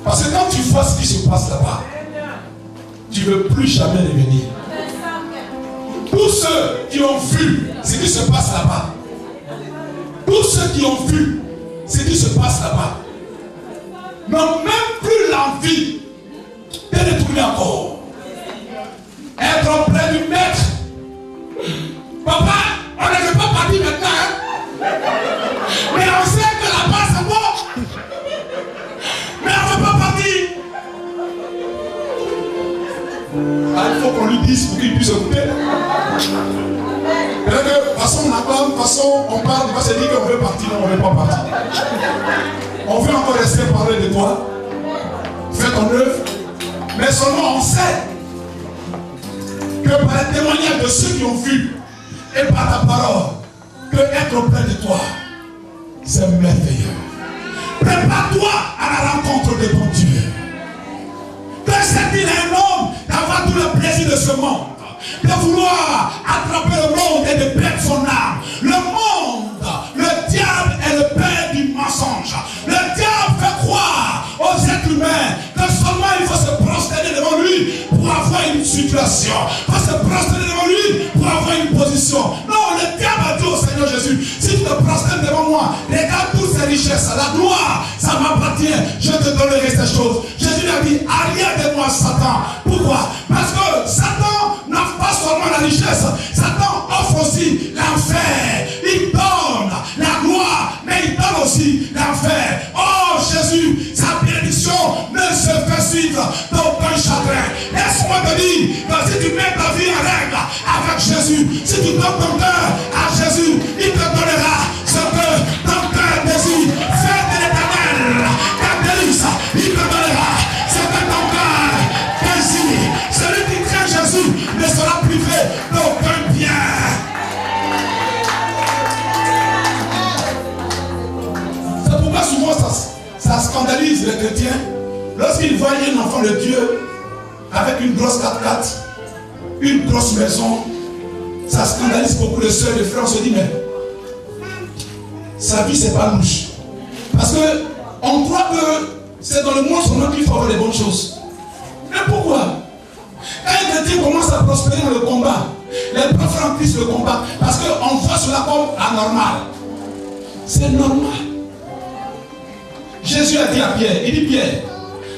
Parce que quand tu vois ce qui se passe là-bas, tu ne veux plus jamais revenir. Tous ceux qui ont vu ce qui se passe là-bas, tous ceux qui ont vu ce qui se passe là-bas, n'ont même plus l'envie de retourner encore. Être auprès du maître. Papa, on ne veut pas partir maintenant. Hein? Mais on sait que là-bas c'est bon. Mais on ne veut pas partir. Ah, il faut qu'on lui dise pour qu'il puisse écouter. De toute façon, on attend, de toute façon, on parle, il va se dire qu'on veut partir, non, on ne veut pas partir. On veut encore rester parler de toi. Fais ton œuvre. Mais seulement on sait que par le témoignage de ceux qui ont vu et par ta parole, que être auprès de toi, c'est merveilleux. Prépare-toi à la rencontre de ton Dieu. Que c'est-il un homme d'avoir tout le plaisir de ce monde, de vouloir attraper le monde et de perdre son âme. Le monde, le diable est le père du mensonge. Le diable fait croire aux êtres humains que seulement il faut se prosterner devant lui pour avoir une situation. Il faut se prosterner devant lui pour avoir une position. Non, le diable a dit au Seigneur Jésus, si tu te prosternes devant moi, regarde toutes ces richesses, la gloire, ça m'appartient, je te donnerai ces choses. Jésus lui a dit, arrière de moi Satan. Pourquoi? Parce que Satan n'offre pas seulement la richesse, Satan offre aussi l'enfer. Il donne la gloire, mais il donne aussi l'enfer. Oh Jésus, sa bénédiction ne se fait suivre d'aucun chagrin. Laisse-moi te dire que si tu mets ta vie en règle avec Jésus, si tu donnes ton cœur à Jésus, il te donnera ce que ton cœur désire. Fais de l'Éternel ta délice, il te donnera ce que ton cœur désire. Celui qui craint Jésus ne sera privé d'aucun bien. C'est pourquoi souvent ça scandalise les chrétiens lorsqu'ils voient un enfant de Dieu avec une grosse 4x4, une grosse maison. Ça scandalise beaucoup de sœurs et de frères. On se dit, mais sa vie c'est pas louche. Parce que on croit que c'est dans le monde seulement qu'il faut avoir les bonnes choses. Mais pourquoi? Quand un chrétien commence à prospérer dans le combat, les prophètes remplissent le combat parce qu'on voit cela comme anormal. C'est normal. Jésus a dit à Pierre, il dit Pierre,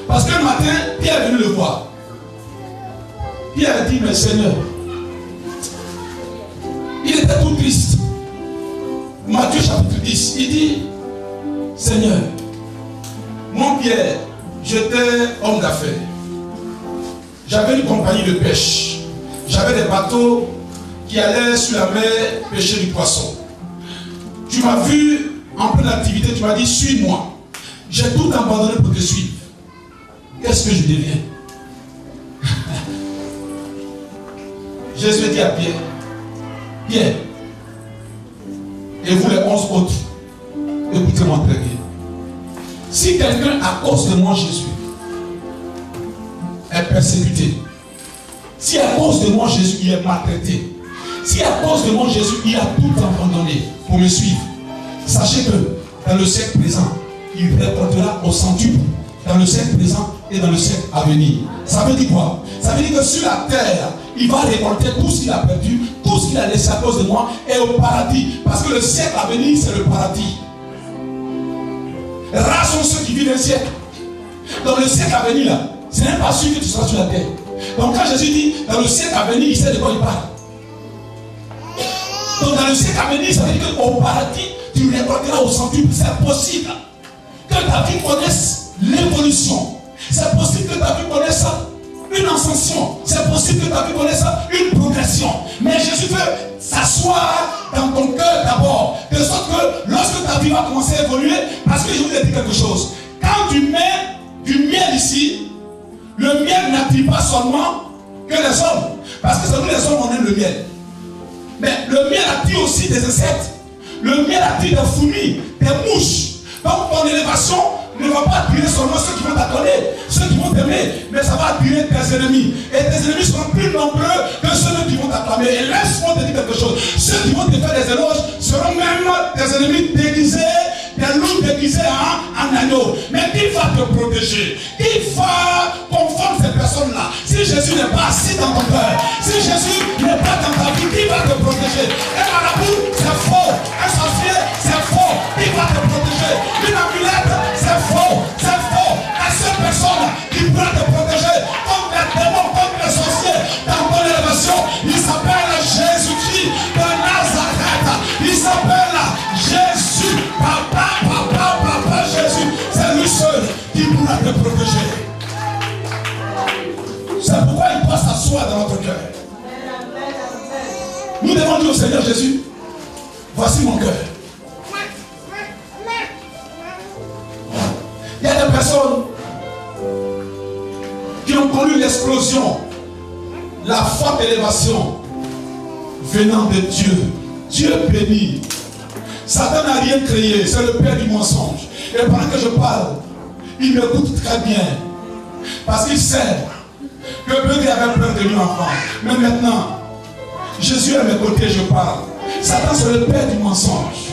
parce qu'un matin, Pierre est venu le voir. Pierre a dit, mais Seigneur, il était tout triste. Matthieu chapitre 10, il dit, Seigneur, mon Pierre, j'étais homme d'affaires. J'avais une compagnie de pêche. J'avais des bateaux qui allaient sur la mer pêcher du poisson. Tu m'as vu en pleine activité, tu m'as dit, suis-moi. J'ai tout abandonné pour te suivre. Qu'est-ce que je deviens? Jésus dit à Pierre, Pierre, et vous les 11 autres, écoutez-moi très bien. Si quelqu'un, à cause de moi, Jésus, est persécuté, si à cause de moi, Jésus, il est maltraité, si à cause de moi, Jésus, il a tout abandonné pour me suivre, sachez que dans le siècle présent, il récoltera au centuple, dans le siècle présent et dans le siècle à venir. Ça veut dire quoi? Ça veut dire que sur la terre, il va récolter tout ce qu'il a perdu, tout ce qu'il a laissé à cause de moi, et au paradis. Parce que le siècle à venir, c'est le paradis. Rares sont ceux qui vivent un siècle. Dans le siècle à venir, là, c'est même pas sûr que tu seras sur la terre. Donc quand Jésus dit, dans le siècle à venir, il sait de quoi il parle. Donc dans le siècle à venir, ça veut dire qu'au paradis, tu récolteras au centuple. C'est possible que ta vie connaisse l'évolution. C'est possible que ta vie connaisse une ascension. C'est possible que ta vie connaisse une progression. Mais Jésus veut s'asseoir dans ton cœur d'abord. De sorte que lorsque ta vie va commencer à évoluer, parce que je vous ai dit quelque chose. Quand tu mets du miel ici, le miel n'attire pas seulement que les hommes. Parce que c'est nous les hommes, on aime le miel. Mais le miel attire aussi des insectes. Le miel attire des fourmis, des mouches. Donc ton élévation ne va pas attirer seulement ceux qui vont t'accoler, ceux qui vont t'aimer, mais ça va attirer tes ennemis. Et tes ennemis seront plus nombreux que ceux qui vont t'acclamer. Et laisse-moi te dire quelque chose. Ceux qui vont te faire des éloges seront même des ennemis déguisés, des loups déguisés en agneaux. l'eau. Mais qui va te protéger? Qui va confondre ces personnes-là? Si Jésus n'est pas assis dans ton cœur, si Jésus n'est pas dans ta vie, qui va te protéger? Un marabout, c'est faux. Un sorcier, c'est faux. Qui va te protéger? Une amulette, c'est faux. C'est faux. La seule personne qui pourra te protéger contre les démons, contre les sorciers, dans ton élévation, il s'appelle Jésus-Christ de Nazareth. Il s'appelle Jésus. Papa, Jésus. C'est lui seul qui pourra te protéger. C'est pourquoi il doit s'asseoir dans notre cœur. Nous devons dire au Seigneur Jésus, voici mon cœur. Il y a des personnes qui ont connu l'explosion, la forte élévation venant de Dieu. Dieu béni. Satan n'a rien créé, c'est le père du mensonge. Et pendant que je parle, il m'écoute très bien. Parce qu'il sait que Beugré avait peur de lui enfant. Mais maintenant, Jésus est à mes côtés, je parle. Satan, c'est le père du mensonge.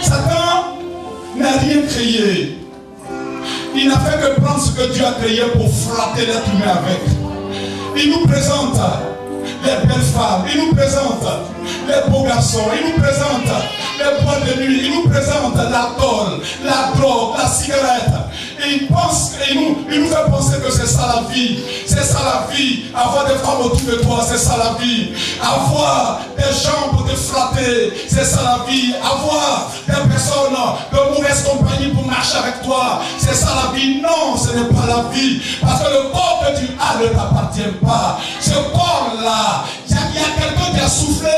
Satan n'a rien créé. Il n'a fait que prendre ce que Dieu a créé pour flatter l'être humain avec. Il nous présente les belles femmes, il nous présente les beaux garçons, il nous présente les boîtes de nuit, il nous présente l'alcool, la drogue, la cigarette. Et il nous fait penser que c'est ça la vie. C'est ça la vie. Avoir des femmes autour de toi, c'est ça la vie. Avoir des gens pour te flatter, c'est ça la vie. Avoir des personnes de mauvaise compagnie pour marcher avec toi, c'est ça la vie. Non, ce n'est pas la vie. Parce que le corps que tu as ne t'appartient pas. Ce corps-là, il y a quelqu'un qui a soufflé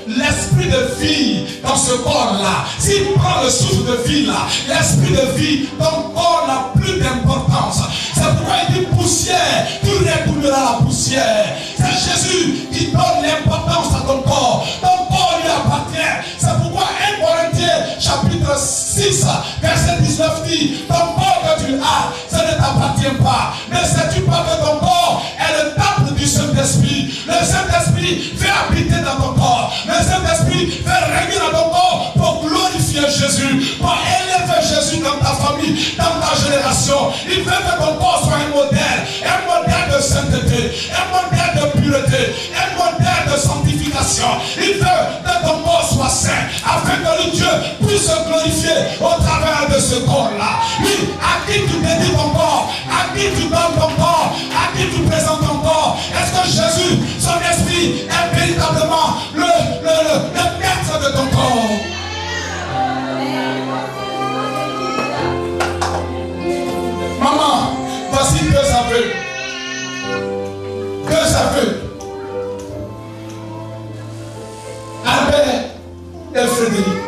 l'esprit de vie dans ce corps-là. S'il prend le souffle de vie là, l'esprit de vie, ton corps n'a plus d'importance. C'est pourquoi il dit poussière, tu retourneras la poussière. C'est Jésus qui donne l'importance à ton corps. Ton corps lui appartient. C'est pourquoi 1 Corinthiens chapitre 6 verset 19 dit, ton corps que tu as, ça ne t'appartient pas. Mais sais-tu pas que ton corps est le temple du Saint-Esprit? Le Saint-Esprit fait habiter dans ton corps. Le Saint-Esprit fait régner dans ton corps pour glorifier Jésus, pour élever Jésus dans ta famille, dans ta génération. Il veut que ton corps soit un modèle de sainteté, un modèle de pureté, un modèle de sanctification. Il veut que ton corps soit saint, afin que le Dieu puisse se glorifier au travers de ce corps-là. Oui, à qui tu dédies ton corps, à qui tu donnes ton corps, à qui tu présentes ton corps. Est-ce que Jésus, son esprit, est véritablement le maître de ton corps? Maman, voici deux aveux. Deux aveux. Albert et Frédéric.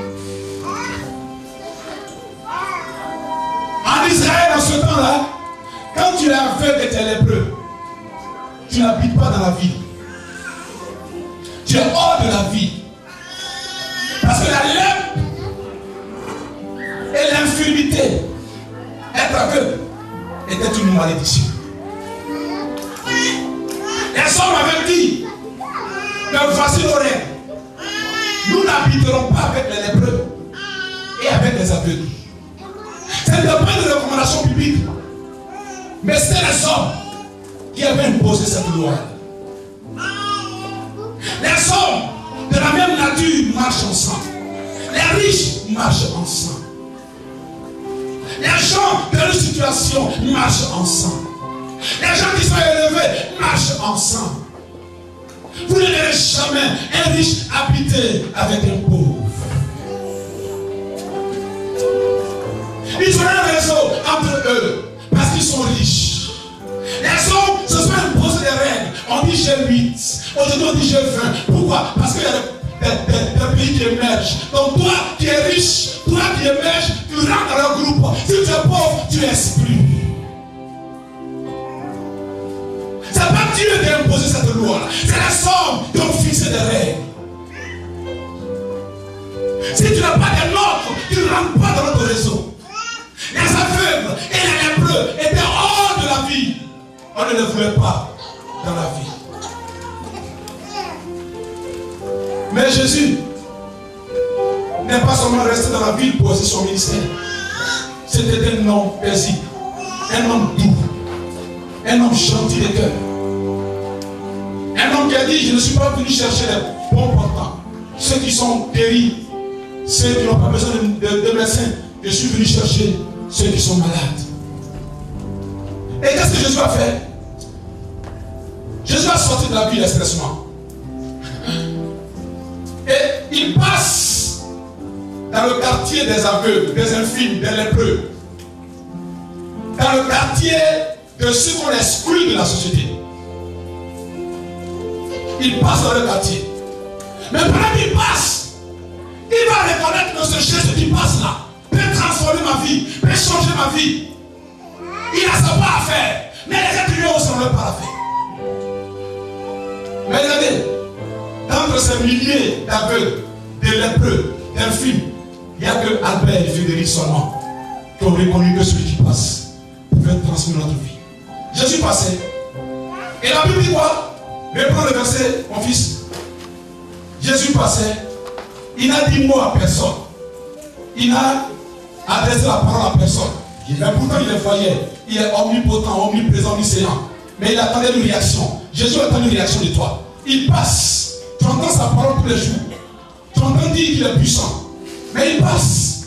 En Israël, en ce temps-là, quand tu es aveugle et tu es lépreux, tu n'habites pas dans la vie. Tu es hors de la vie. Parce que la lèpre et l'infirmité, être aveugle, était une malédiction. Les hommes avaient dit, mais voici l'oreille. Nous n'habiterons pas avec les lépreux et avec les aveugles. Ce n'était pas une recommandation biblique, mais c'était les hommes qui avaient imposé cette loi. Les hommes de la même nature marchent ensemble. Les riches marchent ensemble. Les gens de leur situation marchent ensemble. Les gens qui sont élevés marchent ensemble. Vous ne verrez jamais un riche habiter avec un pauvre. Ils ont un réseau entre eux parce qu'ils sont riches. Les hommes se sont imposés des règles. On dit j'ai 8, aujourd'hui on dit j'ai 20. Pourquoi? Parce qu'il y a des pays qui émergent. Donc toi qui es riche, toi qui émerges, tu rentres dans leur groupe. Si tu es pauvre, tu es exclu. C'est pas Dieu qui a imposé cette loi-là. C'est les hommes qui ont fixé des règles. Si tu n'as pas des nôtres, tu ne rentres pas dans notre réseau. Les aveugles et les lépreux étaient hors de la vie. On ne les voulait pas dans la vie. Mais Jésus n'est pas seulement resté dans la ville pour aussi son ministère. C'était un homme paisible, un homme doux, un homme gentil de cœur. Un homme qui a dit, je ne suis pas venu chercher les bons portants, ceux qui sont guéris, ceux qui n'ont pas besoin de médecins. Je suis venu chercher ceux qui sont malades. Et qu'est-ce que Jésus a fait? Jésus a sorti de la ville expressement. Et il passe dans le quartier des aveugles, des infirmes, des lépreux. Dans le quartier de ceux qu'on exclut de la société. Il passe dans le quartier. Mais pendant qu'il passe, il va reconnaître que ce Jésus qui passe là peut transformer ma vie, peut changer ma vie. Il a sa part à faire, mais les êtres humains aussi n'ont leur part à faire. Mais regardez, d'entre ces milliers d'aveugles, de lépreux, d'infirmes, il n'y a que Albert et Frédéric seulement qui ont reconnu que celui qui passe peut transformer notre vie. Jésus passait. Et la Bible dit quoi? Reprends le verset, mon fils. Jésus passait. Il n'a dit mot à personne. Il n'a adressé la parole à personne. Mais pourtant il le voyait. Il est omnipotent, omniprésent, omniscient. Mais il attendait une réaction. Jésus attend une réaction de toi. Il passe. Tu entends sa parole tous les jours. Tu entends dire qu'il est puissant. Mais il passe.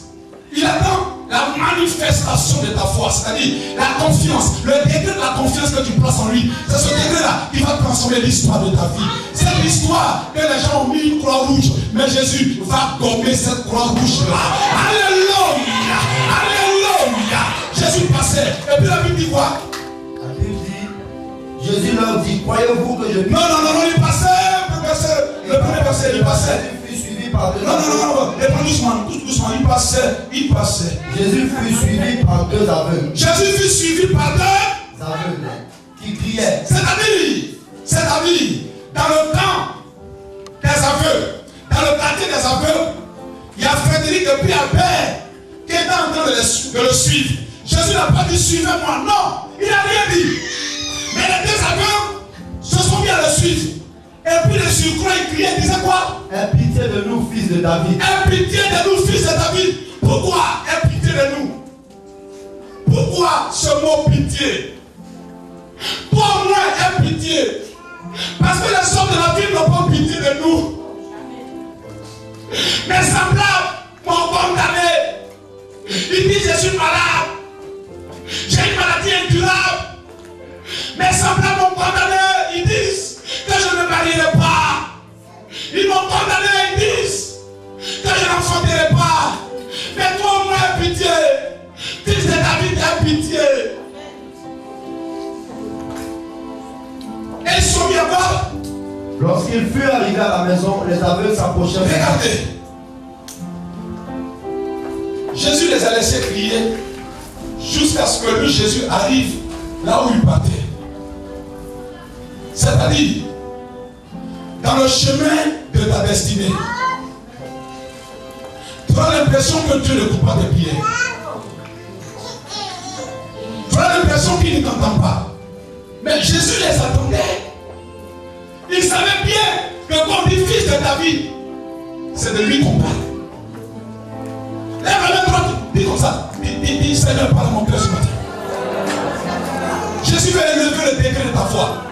Il attend la manifestation de ta foi. C'est-à-dire la confiance. Le degré de la confiance que tu places en lui. C'est ce degré-là qui va transformer l'histoire de ta vie. C'est l'histoire que les gens ont mis une croix rouge. Mais Jésus va gommer cette croix rouge-là. Alléluia. Alléluia. Jésus passait. Et puis la Bible dit quoi? Jésus leur dit, croyez-vous que je... Non, il passait. Le premier verset, il passait. Jésus fut suivi par deux... Non, prends doucement, tout doucement, il passait. Jésus fut suivi par deux aveugles. Jésus fut suivi par deux aveugles qui criaient. C'est-à-dire, dans le camp des aveugles, dans le quartier des aveugles, il y a Frédéric et puis Albert qui étaient en train de le suivre. Jésus n'a pas dit suivez-moi, non, il n'a rien dit. Mais les deux aveugles se sont mis à le suivre. Et puis les surcroît, ils criaient, ils disaient quoi? Aie pitié de nous, fils de David. Aie pitié de nous, fils de David. Pourquoi aie pitié de nous? Pourquoi ce mot pitié? Toi au moins aie pitié. Parce que les hommes de la vie n'ont pas pitié de nous. Mes semblables m'ont condamné. Ils disent je suis malade. J'ai une maladie incurable. Mes semblables m'ont condamné. Ils disent que je ne me marierai pas. Ils m'ont condamné. Ils disent que je n'enfanterai pas. Mais toi au moins aie pitié. Fils de David, aie pitié. Et ils sont mis à voir. Lorsqu'il fut arrivé à la maison, les aveugles s'approchèrent. Regardez. Jésus les a laissés crier jusqu'à ce que lui, Jésus, arrive là où il partait. C'est-à-dire, dans le chemin de ta destinée, tu as l'impression que Dieu ne coupe pas tes prières. Tu as l'impression qu'il ne t'entend pas. Mais Jésus les attendait. Il savait bien que quand on dit fils de David, c'est de lui qu'on parle. Lève la main droite, dis comme ça. Dis Seigneur, parle à mon cœur ce matin. Jésus veut élever le degré de ta foi.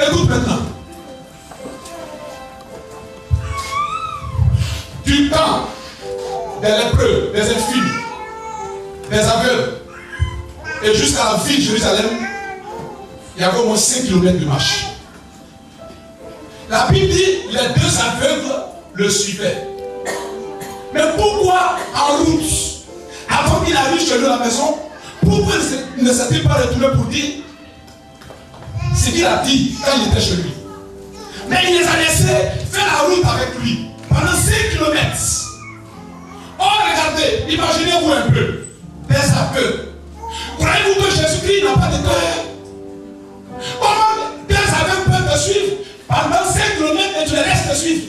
Écoute maintenant. Du temps des lépreux, des infirmes, des aveugles, et jusqu'à la ville de Jérusalem, il y avait au moins 5 km de marche. La Bible dit les deux aveugles le suivaient. Mais pourquoi en route, avant qu'il arrive chez lui à la maison, pourquoi il ne s'est pas retourné pour dire ce qu'il a dit quand il était chez lui? Mais il les a laissés faire la route avec lui pendant 5 km. Oh, regardez, imaginez-vous un peu des aveugles. Croyez-vous que Jésus-Christ n'a pas de cœur? Comment des aveugles peuvent te suivre pendant 5 km et tu les laisses te suivre?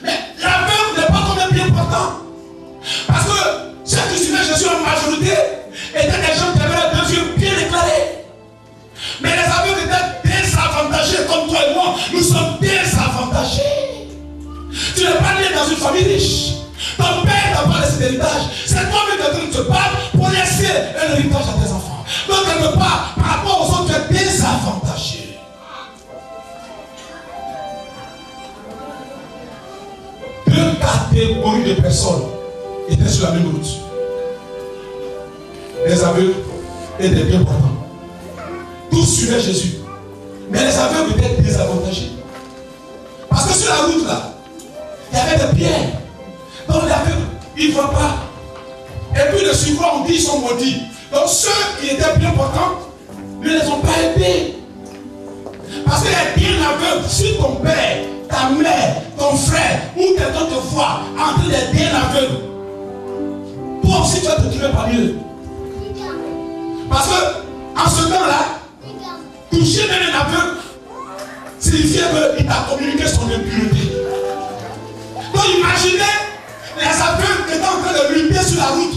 Mais l'aveugle n'est pas quand même bien important. Parce que ceux qui suivaient Jésus en majorité étaient des gens qui avaient les yeux bien éclairés. Mais les aveugles étaient désavantagés comme toi et moi. Nous sommes désavantagés. Tu n'es pas né dans une famille riche. Ton père n'a pas laissé d'héritage. C'est toi-même qui te parles pour laisser un héritage à tes enfants. Donc, quelque part, par rapport aux autres, tu es désavantagé. Deux catégories de personnes étaient sur la même route. Les aveugles et des bien portants. Tous suivaient Jésus. Mais les aveugles étaient désavantagés. Parce que sur la route là, il y avait des pierres. Donc les aveugles, ils ne voient pas. Et puis les suivants, on dit, ils sont maudits. Donc ceux qui étaient bien portants ne les ont pas aidés. Parce que les bien aveugles, si ton père, ta mère, ton frère ou quelqu'un te voit en train d'être bien aveugle, toi aussi tu vas te trouver parmi eux. Parce que en ce temps-là, toucher même un aveugle signifiait qu'il t'a communiqué son impureté. Donc imaginez les aveugles qui étaient en train de lutter sur la route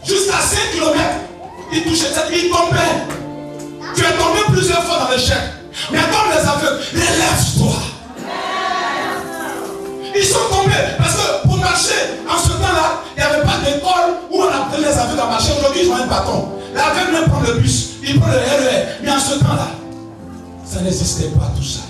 jusqu'à 5 km. Ils touchaient ça, ils tombaient. Tu es tombé plusieurs fois dans l'échec. Mais comme les aveugles, relève-toi. Ils sont tombés parce que pour marcher en ce temps-là, il n'y avait pas d'école où on apprenait les aveugles à marcher. Aujourd'hui, ils ont un bâton. L'aveugle même prend le bus, il prend le RER. Mais en ce temps-là, ça n'existait pas tout ça.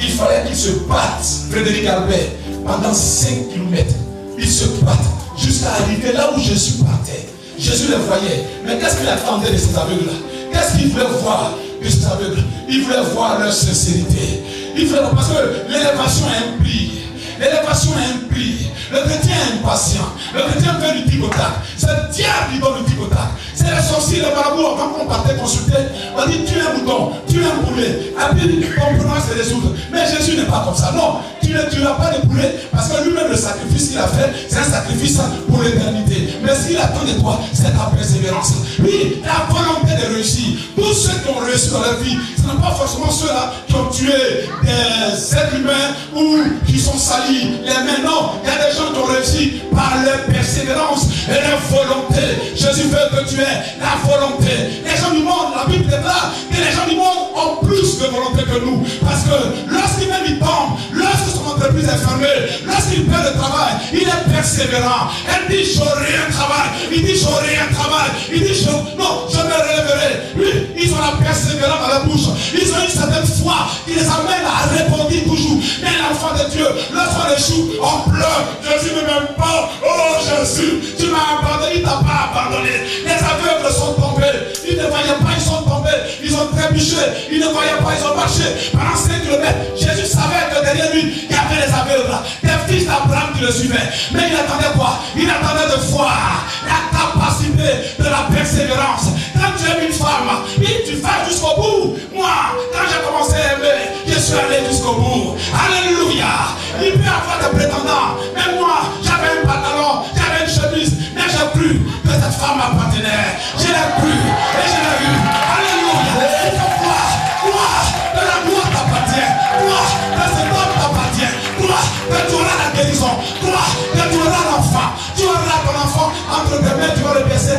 Il fallait qu'ils se battent, Frédéric Albert, pendant 5 km. Ils se battent jusqu'à arriver là où Jésus partait. Jésus les voyait. Mais qu'est-ce qu'il attendait de ces aveugles-là? Qu'est-ce qu'il voulait voir de ces aveugles? Il voulait voir leur sincérité. Il voulait voir, parce que l'élévation implique. L'élévation implique. Le chrétien est impatient. Le chrétien veut du tic au tac. C'est le diable qui donne le tic au tac. C'est les sorciers, les marabouts. Quand on partait consulter, on dit tu es un mouton, tu es un poulet. Et puis ton problème c'est les autres. Mais Jésus n'est pas comme ça. Non, tu n'as pas de poulet parce que lui-même le sacrifice qu'il a fait, c'est un sacrifice pour l'éternité. Mais ce qu'il attend de toi, c'est ta persévérance. Oui, la volonté de réussir. Tous ceux qui ont réussi dans leur vie, ce n'est pas forcément ceux-là qui ont tué des êtres humains ou qui sont salis les mains. Non, il y a des gens qui ont réussi par leur persévérance et leur volonté. Jésus veut que tu aies la volonté. Les gens du monde, la Bible déclare que les gens du monde ont plus de volonté que nous. Parce que lorsqu'il même il tombe, lorsque son entreprise est fermée, lorsqu'il perd le travail, il est persévérant. Elle dit j'aurai un travail. Il dit j'aurai un travail. Il dit non, je me relèverai. Lui, ils ont la persévérance dans la bouche. Ils ont une certaine foi qui les amène à répondre toujours. Mais l'enfant de Dieu, lorsqu'on échoue, on pleure. Jésus ne m'aime pas. Oh Jésus, tu m'as abandonné. Il ne t'a pas abandonné. Les aveugles sont tombés. Ils ne voyaient pas, ils sont tombés. Ils ont trébuché. Ils ne voyaient pas, ils ont marché. Pendant 5 km, Jésus savait que derrière lui, il y avait les aveugles. Des fils d'Abraham qui le suivaient. Mais il attendait quoi? Il attendait de voir la capacité de la persévérance. Quand tu aimes une femme, tu vas jusqu'au bout. Moi, quand j'ai commencé à aimer, je suis allé jusqu'au bout. Alléluia. Il peut y avoir des prétendants. Mais moi, j'avais un pantalon, j'avais une chemise. Mais j'ai cru que cette femme m'appartenait. Je l'ai cru et je l'ai eu. Alléluia. Il faut croire que la gloire t'appartient. Croire que cet homme t'appartient. Croire que tu auras la guérison. Croire que tu auras l'enfant. Tu auras ton enfant entre tes mains, tu vas le baisser.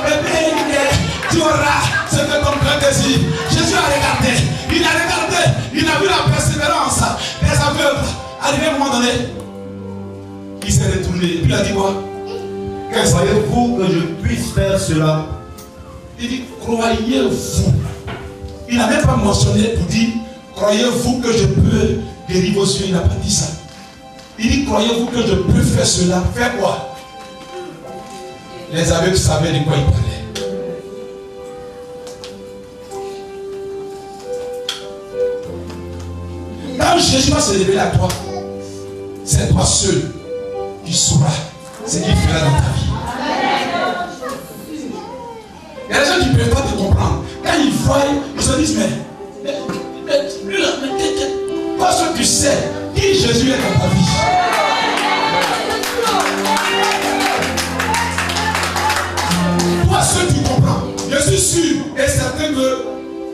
Bébé, tu auras ce que ton cœur désire. Jésus a regardé. Il a regardé. Il a vu la persévérance des aveugles. Arrivé à un moment donné, il s'est retourné. Et puis il a dit quoi? Croyez-vous que je puisse faire cela? Il dit, croyez-vous? Il n'a même pas mentionné pour dire, croyez-vous que je peux guérir vos yeux? Il n'a pas dit ça. Il dit, croyez-vous que je peux faire cela? Faire quoi? Les aveugles savaient de quoi il parlait. Quand Jésus va se révéler à toi, c'est toi seul qui sauras ce qu'il fera dans ta vie. Il y a des gens qui ne peuvent pas te comprendre. Quand ils voient, ils se disent, mais toi seul tu sais qui Jésus est dans ta vie. Toi seul tu comprends. Je suis sûr et certain que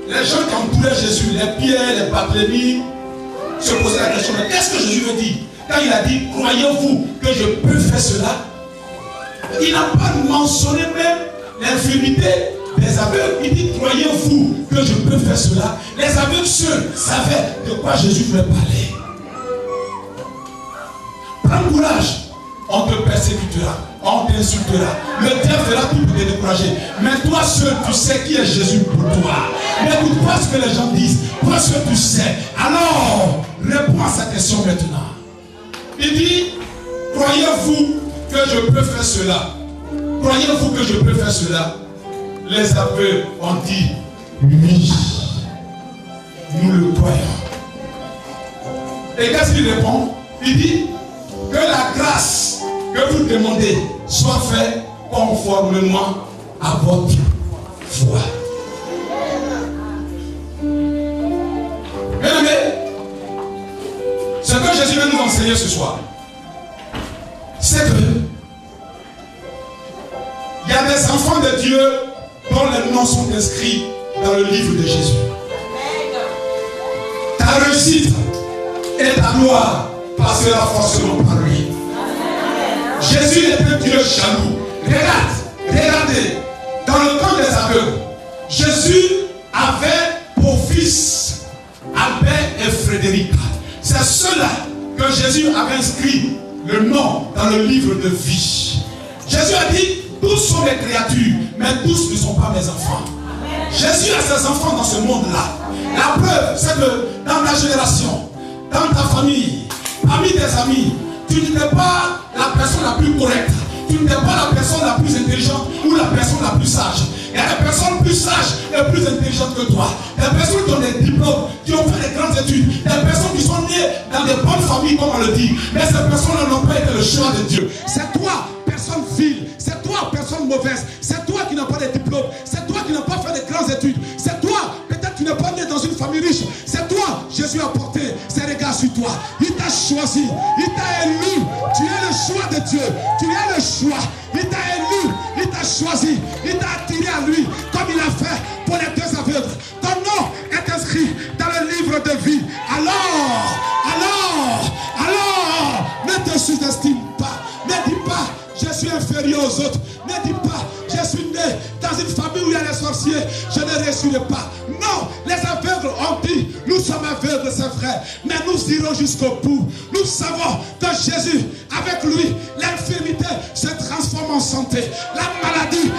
les gens qui entouraient Jésus, les Pierre, les Barthélemy, se posaient la question, mais qu'est-ce que Jésus veut dire? Quand il a dit, croyez-vous que je peux faire cela? Il n'a pas mentionné même l'infirmité des aveugles. Il dit, croyez-vous que je peux faire cela? Les aveugles seuls savaient de quoi Jésus voulait parler. Prends courage on te persécutera, on t'insultera. Le diable fera tout pour te décourager. Mais toi seul, tu sais qui est Jésus pour toi. N'écoute pas ce que les gens disent. Toi seul, tu sais. Alors, réponds à sa question maintenant. Il dit, croyez-vous que je peux faire cela? Croyez-vous que je peux faire cela? Les aveugles ont dit, oui. Nous le croyons. Et qu'est-ce qu'il répond? Il dit que la grâce que vous demandez soit faite conformément à votre foi. Bien aimé, ce que Jésus veut nous enseigner ce soir, c'est que il y a des enfants de Dieu dont les noms sont inscrits dans le livre de Jésus. Ta réussite et ta gloire passera forcément par lui. Jésus est un Dieu jaloux. Regardez, dans le camp des aveugles, Jésus avait pour fils Albert et Frédéric. C'est ceux-là que Jésus avait inscrit le nom dans le livre de vie. Jésus a dit, tous sont des créatures, mais tous ne sont pas mes enfants. Jésus a ses enfants dans ce monde-là. La preuve, c'est que dans ta génération, dans ta famille, parmi tes amis, tu n'es pas la personne la plus correcte. Tu n'es pas la personne la plus intelligente ou la personne la plus sage. Il y a des personnes plus sages et plus intelligentes que toi. Des personnes qui ont des diplômes, qui ont fait des grandes études. Des personnes qui sont nées dans des bonnes familles, comme on le dit. Mais ces personnes-là n'ont pas été le choix de Dieu. C'est toi, personne vile. C'est toi, personne mauvaise. C'est toi qui n'as pas de diplôme. C'est toi qui n'as pas fait de grandes études. C'est toi, peut-être tu n'es pas né dans une famille riche. C'est toi, Jésus a porté ses regards sur toi. Il t'a choisi. Il t'a élu. Tu es le choix de Dieu. Tu es le choix. Il t'a élu. Il t'a choisi. Il t'a attiré à lui. Comme il a fait pour les deux aveugles. Ton nom est inscrit dans le livre de vie. Alors, ne te sous-estime pas. Ne dis pas, je suis inférieur aux autres. Ne dis pas, je suis né dans une famille où il y a les sorciers. Je ne réussirai pas. Non, les aveugles ont dit, nous sommes aveugles, c'est vrai. Mais nous irons jusqu'au bout. Nous savons que Jésus, avec lui, l'infirmité se transforme en santé. La maladie